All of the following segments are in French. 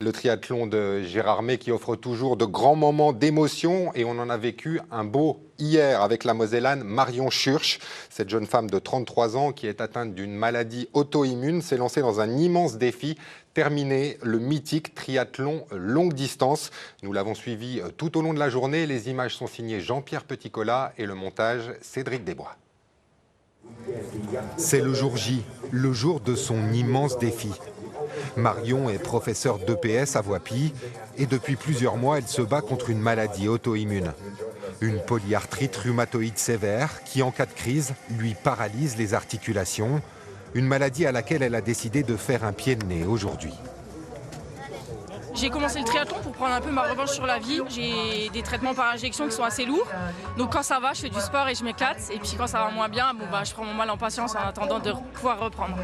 Le triathlon de Gérardmer qui offre toujours de grands moments d'émotion et on en a vécu un beau hier avec la Mosellane Marion Schurch. Cette jeune femme de 33 ans qui est atteinte d'une maladie auto-immune s'est lancée dans un immense défi, terminer le mythique triathlon longue distance. Nous l'avons suivi tout au long de la journée. Les images sont signées Jean-Pierre Petitcola et le montage Cédric Desbois. C'est le jour J, le jour de son immense défi. Marion est professeure d'EPS à Voipy et depuis plusieurs mois, elle se bat contre une maladie auto-immune. Une polyarthrite rhumatoïde sévère qui, en cas de crise, lui paralyse les articulations. Une maladie à laquelle elle a décidé de faire un pied de nez aujourd'hui. J'ai commencé le triathlon pour prendre un peu ma revanche sur la vie. J'ai des traitements par injection qui sont assez lourds. Donc quand ça va, je fais du sport et je m'éclate. Et puis quand ça va moins bien, je prends mon mal en patience en attendant de pouvoir reprendre.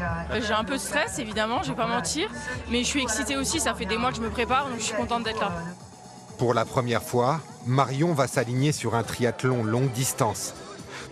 J'ai un peu de stress, évidemment, je vais pas mentir. Mais je suis excitée aussi, ça fait des mois que je me prépare, donc je suis contente d'être là. Pour la première fois, Marion va s'aligner sur un triathlon longue distance.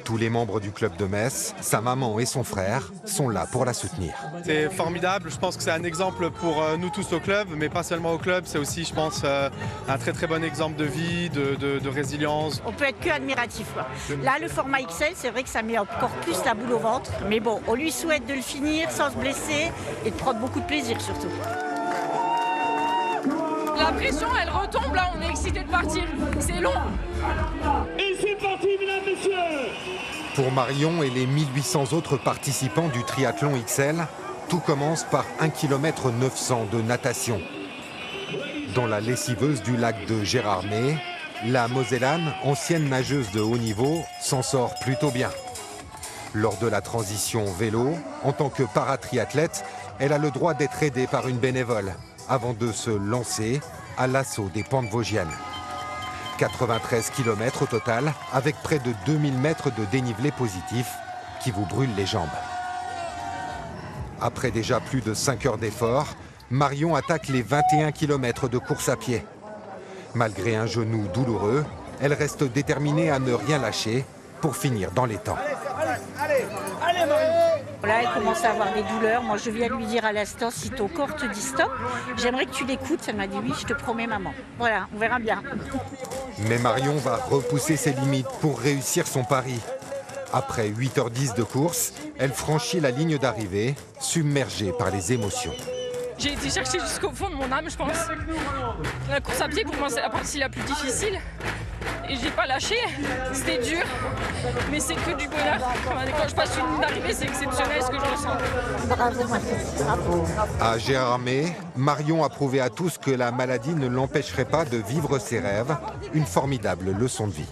Tous les membres du club de Metz, sa maman et son frère sont là pour la soutenir. C'est formidable, je pense que c'est un exemple pour nous tous au club, mais pas seulement au club, c'est aussi, je pense, un très très bon exemple de vie, de résilience. On peut être que admiratif, quoi. Là, le format XL, c'est vrai que ça met encore plus la boule au ventre. Mais bon, on lui souhaite de le finir sans se blesser et de prendre beaucoup de plaisir surtout. La pression, elle retombe, là, on est excité de partir. C'est long. Et c'est parti, mesdames, messieurs. Pour Marion et les 1800 autres participants du triathlon XL, tout commence par 1 km 900 de natation. Dans la lessiveuse du lac de Gérardmer, la Mosellane, ancienne nageuse de haut niveau, s'en sort plutôt bien. Lors de la transition vélo, en tant que paratriathlète, elle a le droit d'être aidée par une bénévole avant de se lancer à l'assaut des pentes vosgiennes. 93 km au total, avec près de 2000 mètres de dénivelé positif qui vous brûlent les jambes. Après déjà plus de 5 heures d'effort, Marion attaque les 21 km de course à pied. Malgré un genou douloureux, elle reste déterminée à ne rien lâcher pour finir dans les temps. Allez, là, elle commence à avoir des douleurs. Moi, je viens lui dire à l'instant, si ton corps te dit stop, j'aimerais que tu l'écoutes. Elle m'a dit oui, je te promets, maman. Voilà, on verra bien. Mais Marion va repousser ses limites pour réussir son pari. Après 8h10 de course, elle franchit la ligne d'arrivée, submergée par les émotions. J'ai été chercher jusqu'au fond de mon âme, je pense. La course à pied, pour moi, c'est la partie la plus difficile. Et j'ai pas lâché, c'était dur, mais c'est que du bonheur. Quand je passe une ligne d'arrivée, c'est exceptionnel ce que je ressens. Bravo, ma fille. Bravo. À Gérardmer, Marion a prouvé à tous que la maladie ne l'empêcherait pas de vivre ses rêves, une formidable leçon de vie.